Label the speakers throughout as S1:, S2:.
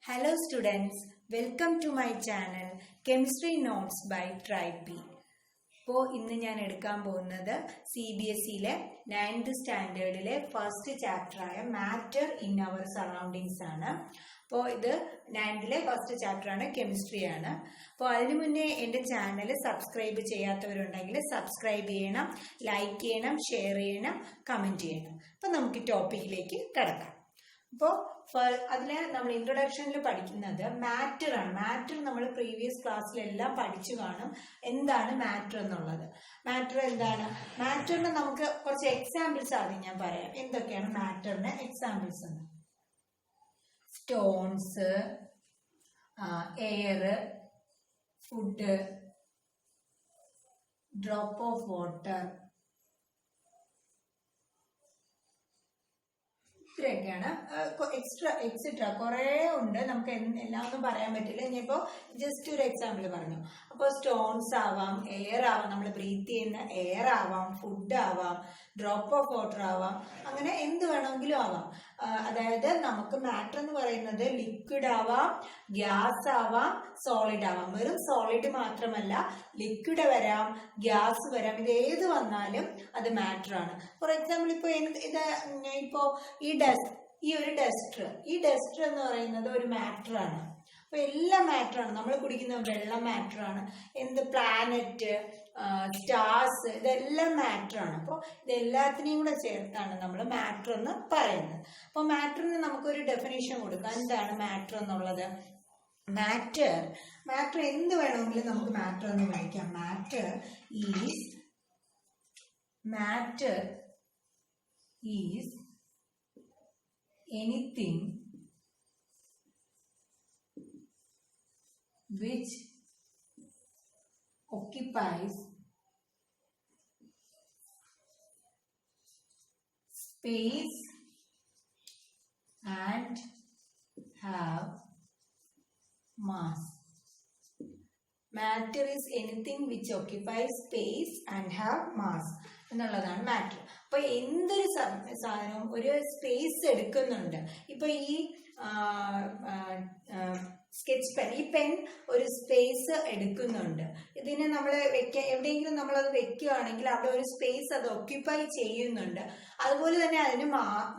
S1: Hello students, welcome to my channel Chemistry Notes by Tribe B. ഇപ്പോൾ ഇന്ന് ഞാൻ എടുക്കാൻ പോകുന്നത് CBSEയിലെ 9th സ്റ്റാൻഡേർഡിലെ ഫസ്റ്റ് ചാപ്റ്ററായ മാറ്റർ ഇൻ അവർ സറൗണ്ടിങ്സ് ആണ്. അപ്പോൾ ഇത് 9th ഫസ്റ്റ് ചാപ്റ്ററാണ്, കെമിസ്ട്രിയാണ്. അപ്പോൾ അതിനു മുന്നേ എൻ്റെ ചാനൽ സബ്സ്ക്രൈബ് ചെയ്യാത്തവരുണ്ടെങ്കിൽ സബ്സ്ക്രൈബ് ചെയ്യണം, ലൈക്ക് ചെയ്യണം, ഷെയർ ചെയ്യണം, കമൻറ്റ് ചെയ്യണം. അപ്പോൾ നമുക്ക് ടോപ്പിക്കിലേക്ക് കടക്കാം. അപ്പോൾ അതിൽ നമ്മൾ ഇൻട്രൊഡക്ഷനിൽ പഠിക്കുന്നത് മാറ്റർ ആണ്. മാറ്റർ നമ്മൾ പ്രീവിയസ് ക്ലാസ്സിലെല്ലാം പഠിച്ചു കാണും. എന്താണ് മാറ്റർ എന്നുള്ളത്? മാറ്റർ എന്താണ്? മാറ്ററിന് നമുക്ക് കുറച്ച് എക്സാമ്പിൾസ് ആദ്യം ഞാൻ പറയാം. എന്തൊക്കെയാണ് മാറ്ററിന് എക്സാമ്പിൾസ് എന്ന്? Stones, air, food, drop of water, ഇത്രയൊക്കെയാണ്. എക്സെട്ര കുറേ ഉണ്ട്, നമുക്ക് എല്ലാം ഒന്നും പറയാൻ പറ്റില്ല. ഇനിയിപ്പോൾ ജസ്റ്റ് ഒരു എക്സാമ്പിൾ പറഞ്ഞു. അപ്പോൾ സ്റ്റോൺസ് ആവാം, എയർ ആവാം, നമ്മൾ ബ്രീത്ത് ചെയ്യുന്ന എയർ ആവാം, ഫുഡ് ആവാം, ഡ്രോപ്പ് ഓഫ് വാട്ടർ ആവാം, അങ്ങനെ എന്ത് വേണമെങ്കിലും ആവാം. അതായത് നമുക്ക് മാറ്റർ എന്ന് പറയുന്നത് ലിക്വിഡ് ആവാം, ഗ്യാസ് ആവാം, സോളിഡ് ആവാം. വെറും സോളിഡ് മാത്രമല്ല, ലിക്വിഡ് വരാം, ഗ്യാസ് വരാം. ഇത് ഏത് വന്നാലും അത് മാറ്റർ ആണ്. ഫോർ എക്സാമ്പിൾ ഇപ്പോൾ ഈ ഒരു ഡസ്റ്റർ എന്ന് പറയുന്നത് ഒരു മാറ്റർ ആണ്. അപ്പൊ എല്ലാം മാറ്റർ ആണ്. നമ്മൾ കുടിക്കുന്ന വെള്ളം മാറ്റർ ആണ്. പ്ലാനറ്റ്, സ്റ്റാർസ്, ഇതെല്ലാം മാറ്റർ ആണ്. അപ്പോൾ ഇതെല്ലാത്തിനെയും കൂടെ ചേർത്താണ് നമ്മൾ മാറ്റർ എന്ന് പറയുന്നത്. അപ്പോൾ മാറ്ററിന് നമുക്കൊരു ഡെഫിനേഷൻ കൊടുക്കാം. എന്താണ് മാറ്റർ എന്നുള്ളത്? മാറ്റർ എന്ത് വേണമെങ്കിലും നമുക്ക് മാറ്റർ എന്ന് വിളിക്കാം. Matter is anything which occupies space and have mass. Matter is anything which occupies space and have mass എന്നുള്ളതാണ് മാറ്റർ. അപ്പൊ എന്തൊരു സാധനവും ഒരു സ്പേസ് എടുക്കുന്നുണ്ട്. ഇപ്പൊ ഈ സ്കെച്ച് പെൻ, ഈ പെൻ ഒരു സ്പേസ് എടുക്കുന്നുണ്ട്. ഇതിനെ നമ്മൾ എവിടെയെങ്കിലും നമ്മളത് വെക്കുകയാണെങ്കിൽ അവിടെ ഒരു സ്പേസ് അത് ഒക്യുപ്പൈ ചെയ്യുന്നുണ്ട്. അതുപോലെ തന്നെ അതിന്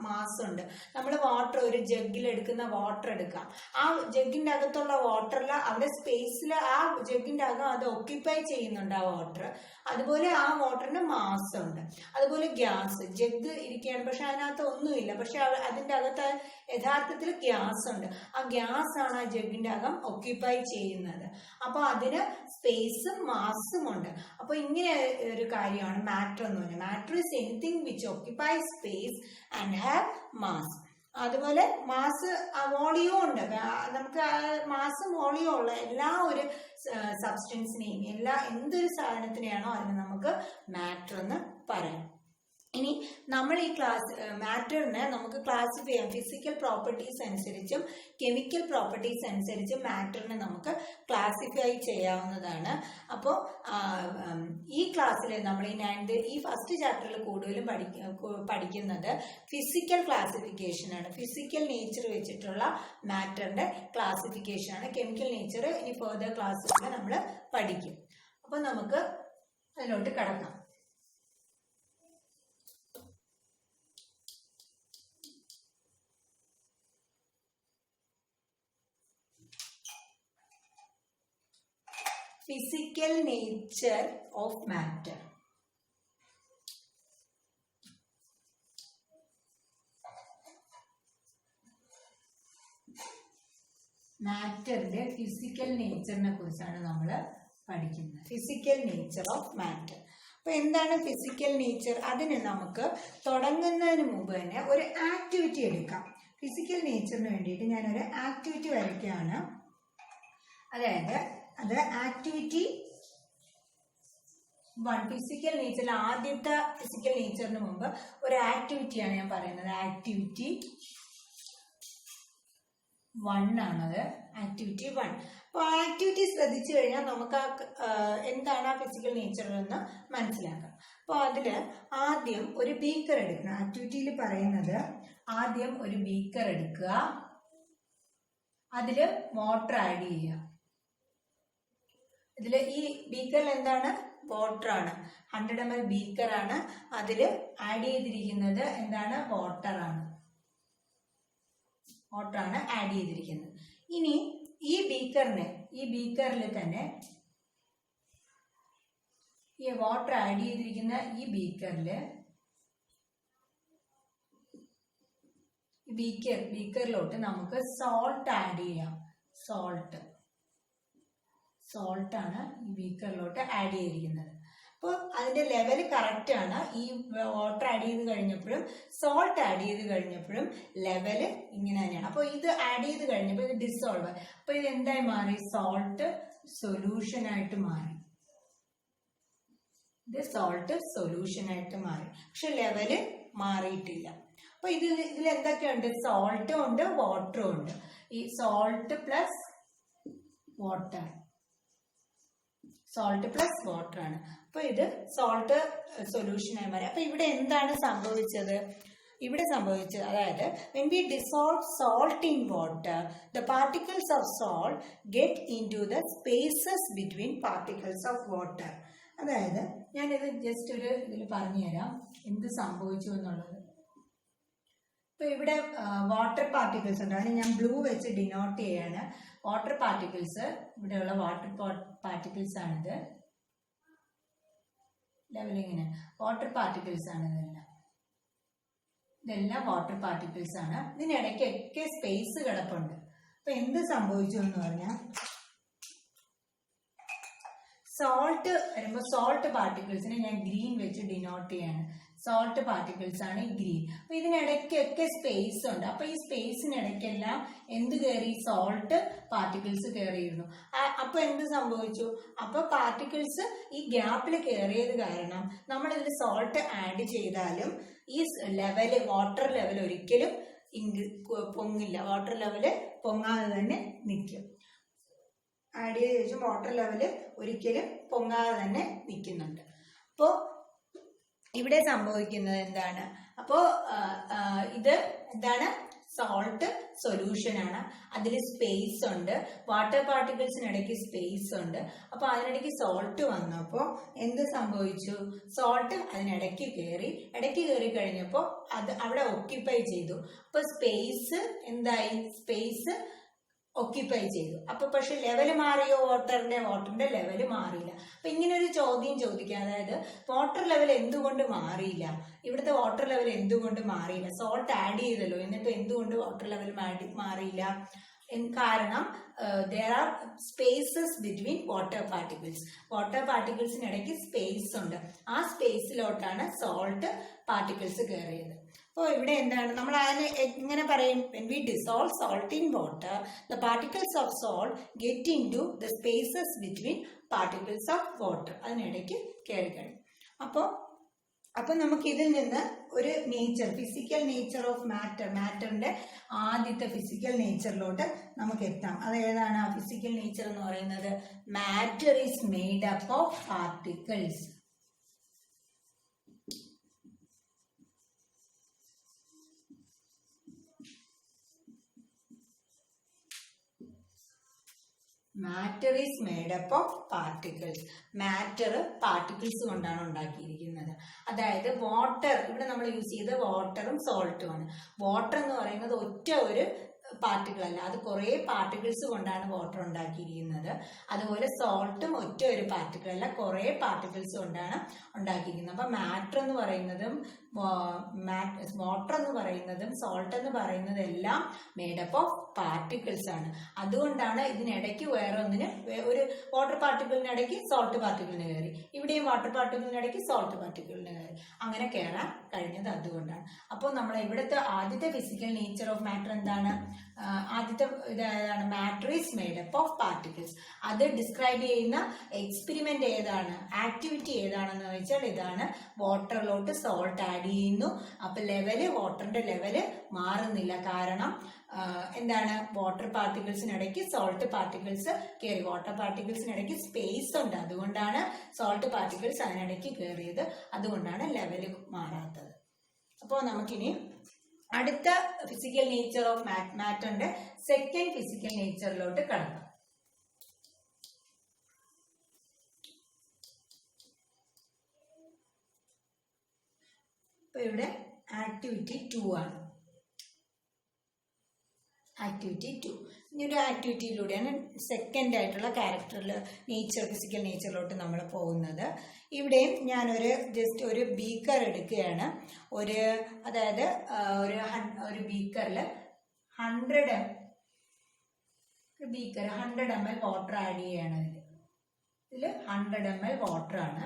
S1: മാസ് ഉണ്ട്. നമ്മൾ വാട്ടർ, ഒരു ജഗ്ഗിൽ എടുക്കുന്ന വാട്ടർ എടുക്കാം. ആ ജഗ്ഗിന്റെ അകത്തുള്ള വാട്ടറിൽ അവിടെ സ്പേസിൽ ആ ജഗ്ഗിന്റെ അകം അത് ഒക്യുപ്പൈ ചെയ്യുന്നുണ്ട് ആ വാട്ടർ. അതുപോലെ ആ വാട്ടറിന് മാസ് ഉണ്ട്. അതുപോലെ ഗ്യാസ്, ജഗ് ഇരിക്കുകയാണ്, പക്ഷെ അതിനകത്ത് ഒന്നുമില്ല, പക്ഷെ അതിന്റെ അകത്ത് യഥാർത്ഥത്തിൽ ഗ്യാസ് ഉണ്ട്. ആ ഗ്യാസ് ആണ് ആ ജഗ്ഗിന്റെ അകം ഒക്യുപ്പൈ ചെയ്യുന്നത്. അപ്പൊ അതിന് സ്പേസും മാസും ഉണ്ട്. അപ്പൊ ഇങ്ങനെ ഒരു കാര്യമാണ് മാറ്റർ എന്ന് പറഞ്ഞാൽ. Matter is anything which occupy space and have mass. അതുപോലെ മാസ്, വോളിയം ഉണ്ട്. നമുക്ക് മാസും വോളിയം ഉള്ള എല്ലാ ഒരു സബ്സ്റ്റൻസിനെയും, എന്തൊരു സാധനത്തിനെയാണോ അതിന് നമുക്ക് മാറ്റർ എന്ന് പറയാം. ഇനി നമ്മൾ ഈ മാറ്ററിനെ നമുക്ക് ക്ലാസിഫൈ ചെയ്യാം. ഫിസിക്കൽ പ്രോപ്പർട്ടീസ് അനുസരിച്ചും കെമിക്കൽ പ്രോപ്പർട്ടീസ് അനുസരിച്ചും മാറ്ററിനെ നമുക്ക് ക്ലാസിഫൈ ചെയ്യാവുന്നതാണ്. അപ്പോൾ ഈ ക്ലാസ്സിൽ നമ്മൾ ഈ ഫസ്റ്റ് ചാപ്റ്ററിൽ കൂടുതലും പഠിക്കുന്നത് ഫിസിക്കൽ ക്ലാസിഫിക്കേഷൻ ആണ്. ഫിസിക്കൽ നേച്ചർ വെച്ചിട്ടുള്ള മാറ്ററിന്റെ ക്ലാസിഫിക്കേഷൻ ആണ്. കെമിക്കൽ നേച്ചർ ഇനി ഫെർദർ ക്ലാസ്സിൽ നമ്മൾ പഠിക്കും. അപ്പോൾ നമുക്ക് അതിലോട്ട് കടക്കാം. Physical nature of matter. മാറ്ററിന്റെ ഫിസിക്കൽ നേച്ചറിനെ കുറിച്ചാണ് നമ്മൾ പഠിക്കുന്നത്. Physical nature of matter. അപ്പൊ എന്താണ് ഫിസിക്കൽ നേച്ചർ? അതിന് നമുക്ക് തുടങ്ങുന്നതിന് മുമ്പ് തന്നെ ഒരു ആക്ടിവിറ്റി എടുക്കാം. ഫിസിക്കൽ നേച്ചറിന് വേണ്ടിയിട്ട് ഞാനൊരു ആക്ടിവിറ്റി വരയ്ക്കുകയാണ്. അതായത് അത് ആക്ടിവിറ്റി 1. ഫിസിക്കൽ നേച്ചറിൽ ആദ്യത്തെ ഫിസിക്കൽ നേച്ചറിന് മുമ്പ് ഒരു ആക്ടിവിറ്റിയാണ് ഞാൻ പറയുന്നത്. ആക്ടിവിറ്റി 1 ആണത്. ആക്ടിവിറ്റി 1. അപ്പോൾ ആക്ടിവിറ്റി ശ്രദ്ധിച്ചു കഴിഞ്ഞാൽ നമുക്ക് എന്താണ് ആ ഫിസിക്കൽ നേച്ചർ എന്ന് മനസ്സിലാക്കാം. അപ്പോൾ അതിൽ ആദ്യം ഒരു ബീക്കർ എടുക്കണം. ആക്ടിവിറ്റിയിൽ പറയുന്നത് ആദ്യം ഒരു ബീക്കർ എടുക്കുക. അതിൽ വാട്ടർ ആഡ് ചെയ്യുക. ഇതിൽ ഈ ബീക്കറിൽ എന്താണ്? വാട്ടറാണ്. 100 ml ബീക്കറാണ്. അതിൽ ആഡ് ചെയ്തിരിക്കുന്നത് എന്താണ്? വാട്ടറാണ് ആഡ് ചെയ്തിരിക്കുന്നത്. ഇനി ഈ ബീക്കറിൽ തന്നെ ഈ വാട്ടർ ആഡ് ചെയ്തിരിക്കുന്ന ഈ ബീക്കറിലോട്ട് നമുക്ക് സോൾട്ട് ആഡ് ചെയ്യാം. സോൾട്ടാണ് ഈ ബീക്കറിലോട്ട് ആഡ് ചെയ്തിരിക്കുന്നത്. അപ്പോൾ അതിന്റെ ലെവൽ കറക്റ്റ് ആണ്. ഈ വാട്ടർ ആഡ് ചെയ്ത് കഴിഞ്ഞപ്പോഴും സോൾട്ട് ആഡ് ചെയ്ത് കഴിഞ്ഞപ്പോഴും ലെവല് ഇങ്ങനെ തന്നെയാണ്. അപ്പോൾ ഇത് ആഡ് ചെയ്ത് കഴിഞ്ഞപ്പോൾ ഇത് ഡിസോൾവ്. അപ്പോൾ ഇത് എന്തായി മാറി? സോൾട്ട് സൊല്യൂഷൻ ആയിട്ട് മാറി. പക്ഷെ ലെവല് മാറിയിട്ടില്ല. അപ്പൊ ഇതിൽ എന്തൊക്കെയുണ്ട്? സോൾട്ടും ഉണ്ട്, വാട്ടറും ഉണ്ട്. ഈ സോൾട്ട് പ്ലസ് വാട്ടർ ആണ്. അപ്പൊ ഇത് സോൾട്ട് സൊല്യൂഷനായി മാറി. അപ്പൊ ഇവിടെ എന്താണ് സംഭവിച്ചത്? അതായത് when we dissolve salt in water, the particles of salt get into the spaces between particles of water. അതായത് ഞാനിത് ജസ്റ്റ് ഒരു ഇതിൽ പറഞ്ഞുതരാം എന്ത് സംഭവിച്ചു എന്നുള്ളത്. ഇപ്പൊ ഇവിടെ വാട്ടർ പാർട്ടിക്കിൾസ് ഉണ്ട്. അതിന് ഞാൻ ബ്ലൂ വെച്ച് ഡിനോട്ട് ചെയ്യാണ്. വാട്ടർ പാർട്ടിക്കിൾസ്, ഇവിടെയുള്ള വാട്ടർ പാർട്ടിക്കിൾസ് ആണിത്. ലെവലിങ്ങനെ വാട്ടർ പാർട്ടിക്കിൾസ് ആണ്. ഇതെല്ലാം വാട്ടർ പാർട്ടിക്കിൾസ് ആണ്. ഇതിനിടയ്ക്കൊക്കെ സ്പേസ് കിടപ്പുണ്ട്. അപ്പൊ എന്ത് സംഭവിച്ചു എന്ന് പറഞ്ഞാൽ, സോൾട്ട് വരുമ്പോൾ സോൾട്ട് പാർട്ടിക്കിൾസിനെ ഞാൻ ഗ്രീൻ വെച്ച് ഡിനോട്ട് ചെയ്യാണ്. സോൾട്ട് പാർട്ടിക്കിൾസ് ആണ് ഈ ഗ്രീൻ. അപ്പൊ ഇതിനിടയ്ക്കൊക്കെ സ്പേസ് ഉണ്ട്. അപ്പൊ ഈ സ്പേസിനിടയ്ക്കെല്ലാം എന്ത് കയറി? സോൾട്ട് പാർട്ടിക്കിൾസ് കയറിയിരുന്നു. അപ്പൊ എന്ത് സംഭവിച്ചു? അപ്പൊ പാർട്ടിക്കിൾസ് ഈ ഗ്യാപ്പിൽ കയറിയത് കാരണം നമ്മൾ ഇതിൽ സോൾട്ട് ആഡ് ചെയ്താലും ഈ വാട്ടർ ലെവൽ ഒരിക്കലും പൊങ്ങില്ല. വാട്ടർ ലെവല് പൊങ്ങാതെ തന്നെ നിൽക്കും. ആഡ് ചെയ്ത ശേഷം വാട്ടർ ലെവല് ഒരിക്കലും പൊങ്ങാതെ തന്നെ നിൽക്കുന്നുണ്ട്. അപ്പോൾ ഇവിടെ സംഭവിക്കുന്നത് എന്താണ്? അപ്പോൾ ഇത് എന്താണ്? സോൾട്ട് സൊല്യൂഷൻ ആണ്. അതിൽ സ്പേസ് ഉണ്ട്. വാട്ടർ പാർട്ടിക്കിൾസിനിടയ്ക്ക് സ്പേസ് ഉണ്ട്. അപ്പോൾ അതിനിടയ്ക്ക് സോൾട്ട് വന്നപ്പോൾ എന്ത് സംഭവിച്ചു? സോൾട്ട് അതിനിടയ്ക്ക് കയറി കഴിഞ്ഞപ്പോൾ അത് അവിടെ ഒക്യുപ്പൈ ചെയ്തു. അപ്പോൾ സ്പേസ് എന്തായി? സ്പേസ് ഒക്യുപ്പൈ ചെയ്തു. അപ്പൊ പക്ഷെ ലെവല് മാറിയോ? വാട്ടറിന്റെ ലെവല് മാറിയില്ല. അപ്പൊ ഇങ്ങനെ ഒരു ചോദ്യം ചോദിക്കാം. അതായത് വാട്ടർ ലെവൽ എന്തുകൊണ്ട് മാറിയില്ല? ഇവിടുത്തെ വാട്ടർ ലെവൽ എന്തുകൊണ്ട് മാറിയില്ല? സോൾട്ട് ആഡ് ചെയ്തല്ലോ, എന്നിട്ട് എന്തുകൊണ്ട് വാട്ടർ ലെവൽ മാറിയില്ല? കാരണം there are spaces between water പാർട്ടിക്കിൾസിനിടയ്ക്ക് സ്പേസ് ഉണ്ട്. ആ സ്പേസിലോട്ടാണ് സോൾട്ട് പാർട്ടിക്കിൾസ് കയറിയത്. അപ്പോൾ ഇവിടെ എന്താണ് നമ്മൾ അതിന് എങ്ങനെ പറയും? when we dissolve salt in water, the particles of salt get into the spaces between particles of water. അതിനിടയ്ക്ക് കയറി കഴിയും. അപ്പോൾ നമുക്ക് ഇതിൽ നിന്ന് ഒരു ഫിസിക്കൽ നേച്ചർ ഓഫ് മാറ്ററിന്റെ ആദ്യത്തെ ഫിസിക്കൽ നേച്ചറിലോട്ട് നമുക്ക് എത്താം. അത് ഏതാണ് ആ ഫിസിക്കൽ നേച്ചർ എന്ന് പറയുന്നത്? Matter is made up of particles. Matter is made up of particles. Matter particles കൊണ്ടാണ് ഉണ്ടാക്കിയിരിക്കുന്നത്. അതായത് വാട്ടർ, ഇവിടെ നമ്മൾ യൂസ് ചെയ്ത വാട്ടറും സോൾട്ടുമാണ്. വാട്ടർ എന്ന് പറയുന്നത് ഒറ്റ ഒരു പാർട്ടിക്കിൾ അല്ല, അത് കുറേ പാർട്ടിക്കിൾസ് കൊണ്ടാണ് വാട്ടർ ഉണ്ടാക്കിയിരിക്കുന്നത്. അതുപോലെ സോൾട്ടും ഒറ്റ ഒരു പാർട്ടിക്കിൾ അല്ല, കുറേ പാർട്ടിക്കിൾസ് കൊണ്ടാണ് ഉണ്ടാക്കിയിരിക്കുന്നത്. അപ്പൊ മാറ്റർ എന്ന് പറയുന്നതും വാട്ടർ എന്ന് പറയുന്നതും സോൾട്ട് എന്ന് പറയുന്നതും എല്ലാം മേഡപ്പ് ഓഫ് പാർട്ടിക്കിൾസ് ആണ്. അതുകൊണ്ടാണ് ഇതിനിടയ്ക്ക് ഒരു വാട്ടർ പാർട്ടിക്കിളിനിടയ്ക്ക് സോൾട്ട് പാർട്ടിക്കിളിന് കയറി, ഇവിടെയും വാട്ടർ പാർട്ടിക്കിളിനിടയ്ക്ക് സോൾട്ട് പാർട്ടിക്കിളിന് കയറി, അങ്ങനെ കയറാൻ കഴിഞ്ഞത് അതുകൊണ്ടാണ്. അപ്പോൾ നമ്മൾ ഇവിടുത്തെ ആദ്യത്തെ ഫിസിക്കൽ നേച്ചർ ഓഫ് മാറ്റർ എന്താണ്? ആദ്യത്തെ ഇതാണ് matter is made up of particles. അത് ഡിസ്ക്രൈബ് ചെയ്യുന്ന എക്സ്പെരിമെന്റ് ഏതാണ്, ആക്ടിവിറ്റി ഏതാണെന്ന് വെച്ചാൽ ഇതാണ്. വാട്ടറിലോട്ട് സോൾട്ട് ആഡ് ചെയ്യുന്നു. അപ്പൊ വാട്ടറിന്റെ ലെവല് മാറുന്നില്ല. കാരണം എന്താണ്? വാട്ടർ പാർട്ടിക്കിൾസിനിടയ്ക്ക് സോൾട്ട് പാർട്ടിക്കിൾസ് കയറി. വാട്ടർ പാർട്ടിക്കിൾസിനിടയ്ക്ക് സ്പേസ് ഉണ്ട്, അതുകൊണ്ടാണ് സോൾട്ട് പാർട്ടിക്കിൾസ് അതിനിടയ്ക്ക് കയറിയത്. അതുകൊണ്ടാണ് ലെവല് മാറാത്തത്. അപ്പോൾ നമുക്കിനി അടുത്ത ഫിസിക്കൽ നേച്ചർ ഓഫ് മാറ്ററിന്റെ സെക്കൻഡ് ഫിസിക്കൽ നേച്ചറിലോട്ട് കടക്കാം. ഇപ്പൊ ഇവിടെ ആക്ടിവിറ്റി 2 ആണ്. ആക്ടിവിറ്റി 2 ഇനി ഒരു ആക്ടിവിറ്റിയിലൂടെയാണ് സെക്കൻഡ് ആയിട്ടുള്ള ക്യാരക്ടറിൽ ഫിസിക്കൽ നേച്ചറിലോട്ട് നമ്മൾ പോകുന്നത്. ഇവിടെയും ഞാനൊരു ജസ്റ്റ് ഒരു ബീക്കർ എടുക്കുകയാണ്. അതായത് ഒരു ബീക്കറിൽ 100 ml വാട്ടർ ആഡ് ചെയ്യാണ്. ഇതിൽ 100 ml വാട്ടർ ആണ്.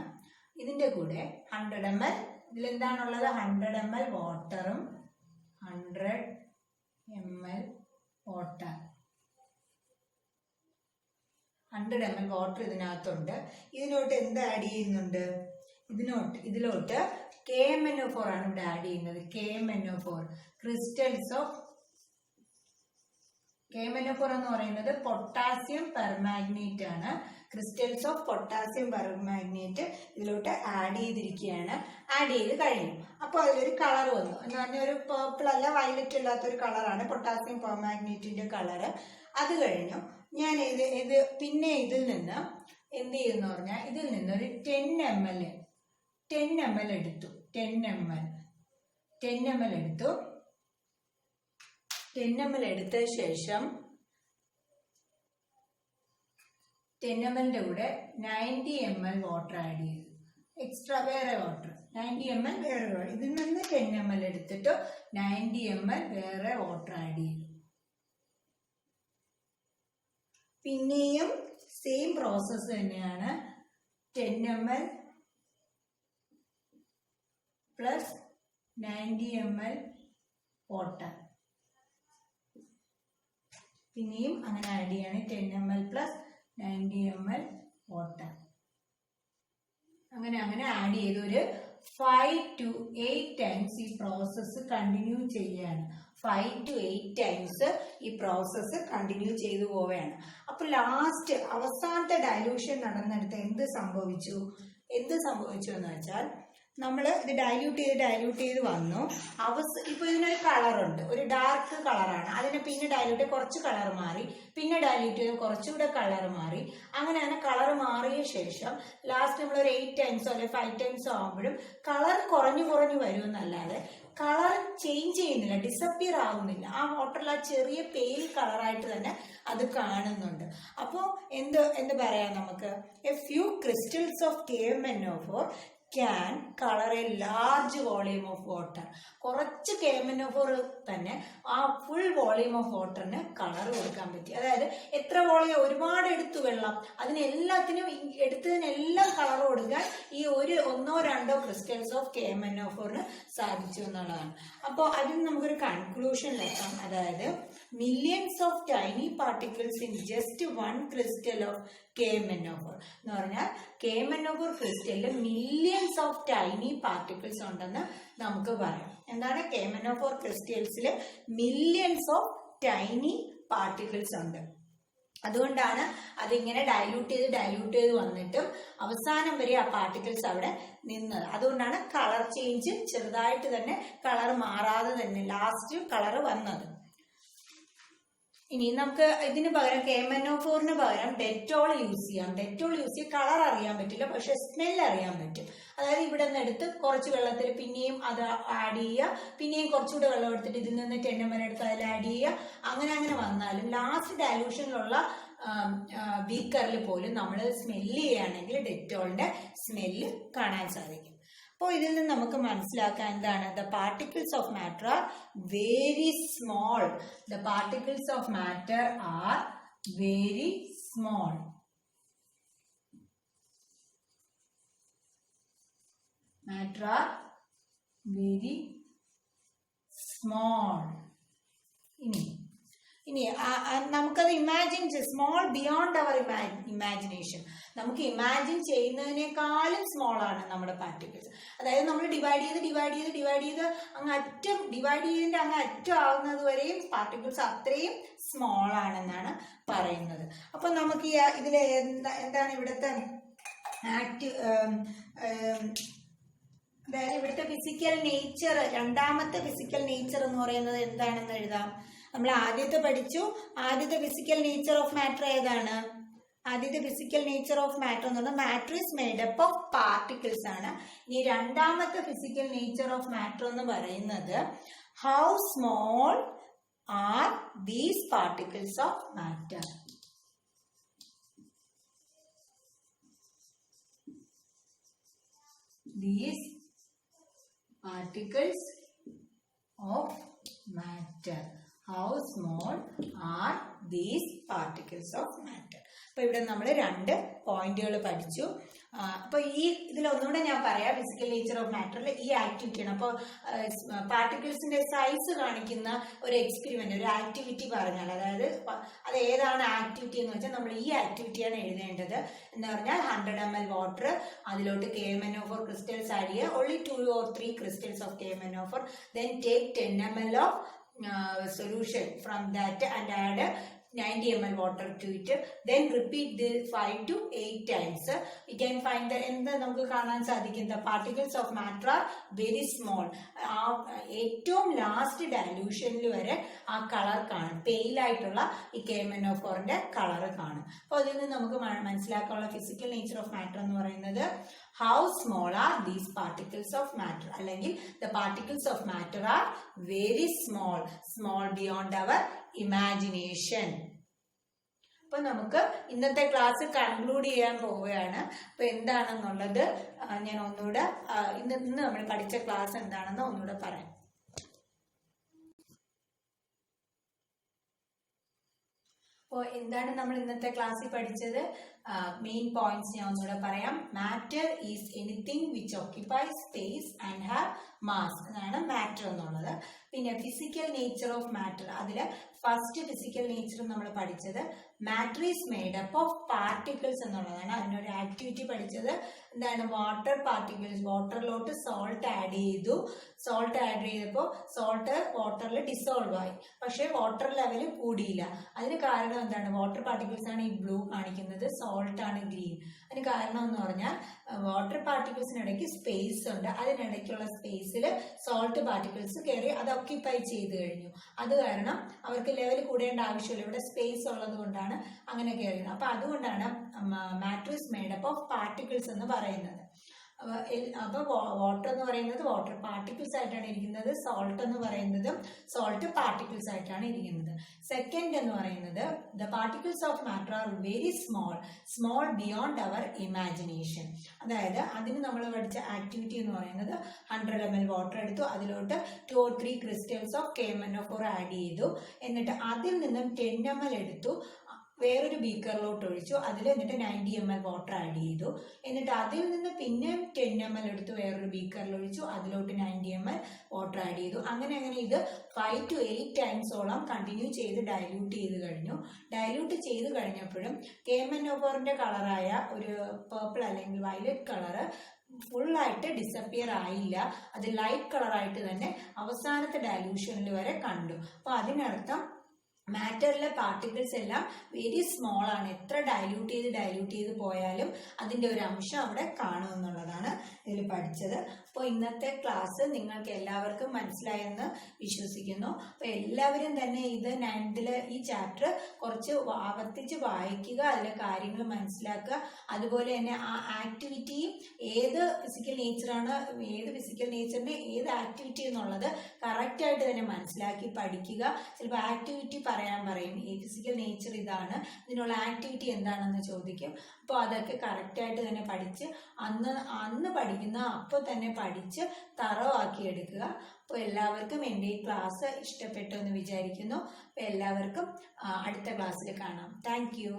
S1: ഇതിൻ്റെ കൂടെ 100 ml ഇതിലെന്താണുള്ളത്? 100 ml വാട്ടറും 100 ml വാട്ടർ 100 ml വാട്ടർ ഇതിനകത്തുണ്ട്. ഇതിലോട്ട് എന്ത് ആഡ് ചെയ്യുന്നുണ്ട്? ഇതിലോട്ട് KMnO4 ആണ് ഇവിടെ ആഡ് ചെയ്യുന്നത്. KMnO4 ക്രിസ്റ്റൽസ് ഓഫ് KMnO4 എന്ന് പറയുന്നത് പൊട്ടാസ്യം പെർമാഗ്നേറ്റ് ആണ്. ക്രിസ്റ്റൽസ് ഓഫ് പൊട്ടാസ്യം പെർമാഗ്നേറ്റ് ഇതിലോട്ട് ആഡ് ചെയ്തിരിക്കുകയാണ്. ആഡ് ചെയ്ത് കഴിഞ്ഞു. അപ്പോൾ അതിലൊരു കളർ വന്നു എന്ന് പറഞ്ഞാൽ ഒരു പേർപ്പിൾ അല്ല വയലറ്റ് അല്ലാത്തൊരു കളറാണ് പൊട്ടാസ്യം പെർമാഗ്നേറ്റിന്റെ കളറ്. അത് കഴിഞ്ഞു ഞാൻ പിന്നെ ഇതിൽ നിന്ന് എന്ത് ചെയ്യുന്നു പറഞ്ഞാൽ ഇതിൽ നിന്ന് ഒരു 10 ml എടുത്തു. 10 ml എടുത്തു. 10 ml എടുത്ത ശേഷം 10 ml കൂടെ 90 ml വാട്ടർ ആഡ് ചെയ്തു. എക്സ്ട്രാ വേറെ വാട്ടർ 90 ml വേറെ വാട്ടർ. ഇതിൽ നിന്ന് 10 ml എടുത്തിട്ട് 90 ml വേറെ വാട്ടർ ആഡ് ചെയ്തു. പിന്നെയും സെയിം പ്രോസസ്സ് തന്നെയാണ്. 10 ml പ്ലസ് 90 ml വാട്ടർ. പിന്നെയും അങ്ങനെ ആഡ് ചെയ്യാണ്. 10 ml പ്ലസ് 90 ml വാട്ടർ. അങ്ങനെ ആഡ് ചെയ്ത് ഒരു 5 to 8 ടൈംസ് ഈ പ്രോസസ്സ് കണ്ടിന്യൂ ചെയ്യാണ്. 5 to 8 ടൈംസ് ഈ പ്രോസസ്സ് കണ്ടിന്യൂ ചെയ്തു പോവുകയാണ്. അപ്പൊ ലാസ്റ്റ് അവസാനത്തെ ഡൈലൂഷൻ നടന്നെടുത്ത് എന്ത് സംഭവിച്ചു എന്ന് വെച്ചാൽ നമ്മൾ ഇത് ഡൈല്യൂട്ട് ചെയ്ത് വന്നു. ഇപ്പൊ ഇതിനൊരു കളറുണ്ട്, ഒരു ഡാർക്ക് കളറാണ്. അതിനെ പിന്നെ ഡൈല്യൂട്ട് കുറച്ച് കളർ മാറി, പിന്നെ ഡൈല്യൂട്ട് ചെയ്ത് കുറച്ചുകൂടെ കളർ മാറി. അങ്ങനെ കളർ മാറിയ ശേഷം ലാസ്റ്റ് നമ്മൾ ഒരു 8 ടൈംസോ അല്ലെങ്കിൽ 5 ടൈംസോ ആകുമ്പോഴും കളർ കുറഞ്ഞു വരുമെന്നല്ലാതെ കളർ ചേഞ്ച് ചെയ്യുന്നില്ല, ഡിസപ്പിയർ ആവുന്നില്ല. ആ വാട്ടറിൽ ആ ചെറിയ പെയിൽ കളറായിട്ട് തന്നെ അത് കാണുന്നുണ്ട്. അപ്പോൾ എന്ത് പറയാം നമുക്ക്? A few crystals of KMnO4 can color a large volume of water. കുറച്ച് KMnO4 തന്നെ ആ ഫുൾ വോളിയം ഓഫ് വാട്ടറിന് കളർ കൊടുക്കാൻ പറ്റി. അതായത് എത്ര വോളിയം ഒരുപാട് എടുത്തു വെള്ളം, എടുത്തതിനെല്ലാം കളർ കൊടുക്കാൻ ഈ ഒന്നോ രണ്ടോ ക്രിസ്റ്റൽസ് ഓഫ് KMnO4 സാധിച്ചു എന്നുള്ളതാണ്. അപ്പോൾ അതിന് നമുക്കൊരു കൺക്ലൂഷനിലെത്താം. അതായത് millions of tiny particles in just 1 crystal of KMnO4 എന്ന് പറഞ്ഞാൽ KMnO4 ക്രിസ്റ്റലിൽ മില്യൺസ് ഓഫ് ടൈനി പാർട്ടിക്കിൾസ് ഉണ്ടെന്ന് നമുക്ക് പറയാം. എന്താണ്? KMnO4 ക്രിസ്റ്റൽസിൽ മില്യൺസ് ഓഫ് ടൈനി പാർട്ടിക്കിൾസ് ഉണ്ട്. അതുകൊണ്ടാണ് അതിങ്ങനെ ഡൈല്യൂട്ട് ചെയ്ത് വന്നിട്ടും അവസാനം വരെ ആ പാർട്ടിക്കിൾസ് അവിടെ നിന്നത്. അതുകൊണ്ടാണ് കളർ ചേഞ്ച് ചെറുതായിട്ട് തന്നെ കളർ മാറാതെ തന്നെ ലാസ്റ്റ് കളർ വന്നത്. ഇനി നമുക്ക് ഇതിന് പകരം KMnO4 പകരം ഡെറ്റോൾ യൂസ് ചെയ്യാം. ഡെറ്റോൾ യൂസ് ചെയ്ത് കളർ അറിയാൻ പറ്റില്ല, പക്ഷെ സ്മെൽ അറിയാൻ പറ്റും. അതായത് ഇവിടെ നിന്ന് എടുത്ത് കുറച്ച് വെള്ളത്തിൽ പിന്നെയും അത് ആഡ് ചെയ്യുക, പിന്നെയും കുറച്ചുകൂടെ വെള്ളം എടുത്തിട്ട് ഇതിൽ നിന്ന് 10 ml എടുത്ത് അതിൽ ആഡ് ചെയ്യുക. അങ്ങനെ വന്നാലും ലാസ്റ്റ് ഡൈലൂഷനിലുള്ള ബീക്കറിൽ പോലും നമ്മൾ സ്മെല്ല് ചെയ്യുകയാണെങ്കിൽ ഡെറ്റോളിന്റെ സ്മെല്ല് കാണാൻ സാധിക്കും. അപ്പോൾ ഇതിൽ നിന്ന് നമുക്ക് മനസ്സിലാക്കാൻ എന്താണ്? The particles of matter are very small. The particles of matter are very small. Matter are very small. ഇനി നമുക്കത് imagine small beyond our imagination. നമുക്ക് ഇമാജിൻ ചെയ്യുന്നതിനേക്കാളും സ്മോൾ ആണ് നമ്മുടെ പാർട്ടിക്കിൾസ്. അതായത് നമ്മൾ ഡിവൈഡ് ചെയ്ത് അങ്ങ് അറ്റം ആവുന്നത് വരെയും പാർട്ടിക്കിൾസ് അത്രയും സ്മോൾ ആണെന്നാണ് പറയുന്നത്. അപ്പൊ നമുക്ക് ഇതിലെ എന്താണ് ഇവിടുത്തെ അതായത് ഇവിടുത്തെ ഫിസിക്കൽ നേച്ചർ, രണ്ടാമത്തെ ഫിസിക്കൽ നേച്ചർ എന്ന് പറയുന്നത് എന്താണെന്ന് എഴുതാം. നമ്മൾ ആദ്യത്തെ പഠിച്ചു. ആദ്യത്തെ ഫിസിക്കൽ നേച്ചർ ഓഫ് മാറ്റർ ഏതാണ്? ആദ്യത്തെ ഫിസിക്കൽ നേച്ചർ ഓഫ് മാറ്റർ എന്ന് പറഞ്ഞാൽ matter is made up of particles ആണ്. ഇനി രണ്ടാമത്തെ ഫിസിക്കൽ നേച്ചർ ഓഫ് മാറ്റർ എന്ന് പറയുന്നത് how small are these particles of matter. These particles of matter. How small are these particles of matter? അപ്പോൾ ഇവിടെ നമ്മൾ 2 പോയിന്റുകൾ പഠിച്ചു. അപ്പോൾ ഈ ഇതിലൊന്നുകൂടെ ഞാൻ പറയാം. ഫിസിക്കൽ നേച്ചർ ഓഫ് മാറ്ററിൽ ഈ ആക്ടിവിറ്റിയാണ്. അപ്പോൾ പാർട്ടിക്കിൾസിന്റെ സൈസ് കാണിക്കുന്ന ഒരു എക്സ്പെരിമെന്റ്, ഒരു ആക്ടിവിറ്റി പറഞ്ഞാൽ, അതായത് അത് ഏതാണ് ആക്ടിവിറ്റി എന്ന് വെച്ചാൽ നമ്മൾ ഈ ആക്ടിവിറ്റിയാണ് എഴുതേണ്ടത്. എന്ന് പറഞ്ഞാൽ 100 ml വാട്ടർ, അതിലോട്ട് KMnO4 ക്രിസ്റ്റൽസ് ആഡ് ചെയ്യുക. Only 2 or 3 crystals of KMnO4. Then take 10 ml of solution from that and add 90 ml water to it. Then repeat this 5 to 8 times. We can find the എന്ത് നമുക്ക് കാണാൻ സാധിക്കും, the particles of matter are very small. ഏറ്റവും last ഡയലൂഷനിൽ വരെ ആ colour കാണും, pale ആയിട്ടുള്ള ഈ KMnO4ന്റെ കളർ കാണും. അപ്പോൾ അതിൽ നിന്ന് നമുക്ക് മനസ്സിലാക്കാനുള്ള ഫിസിക്കൽ നേച്ചർ ഓഫ് മാറ്റർ എന്ന് പറയുന്നത് how small are these particles of matter, അല്ലെങ്കിൽ the particles of matter are very small, small beyond our imagination. അപ്പോൾ നമുക്ക് ഇന്നത്തെ ക്ലാസ് കൺക്ലൂഡ് ചെയ്യാൻ പോവുകയാണ്. അപ്പോൾ എന്താണെന്നുള്ളത് ഞാൻ ഒന്നുകൂടെ ഇന്ന് നമ്മൾ പഠിച്ച ക്ലാസ് എന്താണെന്ന് ഒന്നുകൂടെ പറയാം. അപ്പോൾ എന്താണ് നമ്മൾ ഇന്നത്തെ ക്ലാസ്സിൽ പഠിച്ചത്? മെയിൻ പോയിന്റ്സ് ഞാൻ ഒന്നുകൂടെ പറയാം. Matter is anything which occupies space and have mass എന്നാണ് മാറ്റർ എന്നുള്ളത്. പിന്നെ ഫിസിക്കൽ നേച്ചർ ഓഫ് മാറ്റർ, അതിൽ ഫസ്റ്റ് ഫിസിക്കൽ നേച്ചർ നമ്മൾ പഠിച്ചത് matter is made up of particles എന്നുള്ളതാണ്. അതിനൊരു ആക്ടിവിറ്റി പഠിച്ചത് എന്താണ്? വാട്ടർ പാർട്ടിക്കിൾസ്, വാട്ടറിലോട്ട് സോൾട്ട് ആഡ് ചെയ്തു. സോൾട്ട് ആഡ് ചെയ്തപ്പോൾ സോൾട്ട് വാട്ടറിൽ ഡിസോൾവ് ആയി, പക്ഷേ വാട്ടർ ലെവൽ കൂടിയില്ല. അതിന് കാരണം എന്താണ്? വാട്ടർ പാർട്ടിക്കിൾസ് ആണ് ഈ ബ്ലൂ കാണിക്കുന്നത്, സോൾട്ട് ആണ് ഗ്രീൻ. അതിന് കാരണം എന്ന് പറഞ്ഞാൽ വാട്ടർ പാർട്ടിക്കിൾസിനിടയ്ക്ക് സ്പേസ് ഉണ്ട്. അതിനിടയ്ക്കുള്ള സ്പേസിൽ സോൾട്ട് പാർട്ടിക്കിൾസ് കയറി അത് ഓക്യുപ്പൈ ചെയ്ത് കഴിഞ്ഞു. അത് കാരണം അവർക്ക് ലെവൽ കൂടേണ്ട ആവശ്യമില്ല, ഇവിടെ സ്പേസ് ഉള്ളത് കൊണ്ടാണ് അങ്ങനെ കയറിയത്. അപ്പൊ അതുകൊണ്ടാണ് matter is made up of particles എന്ന് പറയുന്നത്. അപ്പൊ വാട്ടർ എന്ന് പറയുന്നത് വാട്ടർ പാർട്ടിക്കിൾസ് ആയിട്ടാണ് ഇരിക്കുന്നത്, സോൾട്ട് എന്ന് പറയുന്നതും സോൾട്ട് പാർട്ടിക്കിൾസ് ആയിട്ടാണ് ഇരിക്കുന്നത്. സെക്കൻഡ് എന്ന് പറയുന്നത് the particles of matter are very small, small beyond our imagination. അതായത് അതിന് നമ്മൾ പഠിച്ച ആക്ടിവിറ്റി എന്ന് പറയുന്നത് 100 ml വാട്ടർ എടുത്തു, അതിലോട്ട് 2 or 3 crystals of KMnO4 add ചെയ്തു. എന്നിട്ട് അതിൽ നിന്നും 10 ml എടുത്തു, വേറൊരു ബീക്കറിലോട്ട് ഒഴിച്ചു, അതിൽ എന്നിട്ട് 90 ml വാട്ടർ ആഡ് ചെയ്തു. എന്നിട്ട് അതിൽ നിന്ന് പിന്നെ 10 ml എടുത്ത് വേറൊരു ബീക്കറിൽ ഒഴിച്ചു, അതിലോട്ട് 90 ml വാട്ടർ ആഡ് ചെയ്തു. അങ്ങനെ ഇത് 5 to 8 ടൈംസോളം കണ്ടിന്യൂ ചെയ്ത് ഡയല്യൂട്ട് ചെയ്ത് കഴിഞ്ഞു. ഡയല്യൂട്ട് ചെയ്ത് കഴിഞ്ഞപ്പോഴും KMnO4ന്റെ കളറായ ഒരു പേർപ്പിൾ അല്ലെങ്കിൽ വയലറ്റ് കളറ് ഫുള്ളായിട്ട് ഡിസപ്പിയർ ആയില്ല, അത് ലൈറ്റ് കളറായിട്ട് തന്നെ അവസാനത്തെ ഡയലൂഷനിൽ വരെ കണ്ടു. അപ്പോൾ അതിനർത്ഥം മാറ്ററിലെ പാർട്ടിക്കിൾസ് എല്ലാം വെരി സ്മോൾ ആണ്. എത്ര ഡയല്യൂട്ട് ചെയ്ത് പോയാലും അതിൻ്റെ ഒരു അംശം അവിടെ കാണുമെന്നുള്ളതാണ് ഇതിൽ പഠിച്ചത്. അപ്പോൾ ഇന്നത്തെ ക്ലാസ് നിങ്ങൾക്ക് എല്ലാവർക്കും മനസ്സിലായെന്ന് വിശ്വസിക്കുന്നു. അപ്പോൾ എല്ലാവരും തന്നെ ഇത് 9th ഈ ചാപ്റ്റർ കുറച്ച് ആവർത്തിച്ച് വായിക്കുക, അതിലെ കാര്യങ്ങൾ മനസ്സിലാക്കുക. അതുപോലെ തന്നെ ആ ആക്ടിവിറ്റിയും ഏത് ഫിസിക്കൽ നേച്ചറാണ്, ഏത് ഫിസിക്കൽ നേച്ചറിൻ്റെ ഏത് ആക്ടിവിറ്റി എന്നുള്ളത് കറക്റ്റായിട്ട് തന്നെ മനസ്സിലാക്കി പഠിക്കുക. ചിലപ്പോൾ ആക്ടിവിറ്റി പറയാൻ പറയും, ഈ ഫിസിക്കൽ നേച്ചർ ഇതാണ്, ഇതിനുള്ള ആക്ടിവിറ്റി എന്താണെന്ന് ചോദിക്കും. അപ്പോൾ അതൊക്കെ കറക്റ്റായിട്ട് തന്നെ പഠിച്ച് അന്ന് പഠിക്കുന്ന അപ്പോൾ തന്നെ പഠിച്ച് തറവാക്കി എടുക്കുക. അപ്പോൾ എല്ലാവർക്കും എൻ്റെ ഈ ക്ലാസ് ഇഷ്ടപ്പെട്ടു എന്ന് വിചാരിക്കുന്നു. അപ്പോൾ എല്ലാവർക്കും അടുത്ത ക്ലാസ്സിൽ കാണാം. Thank you.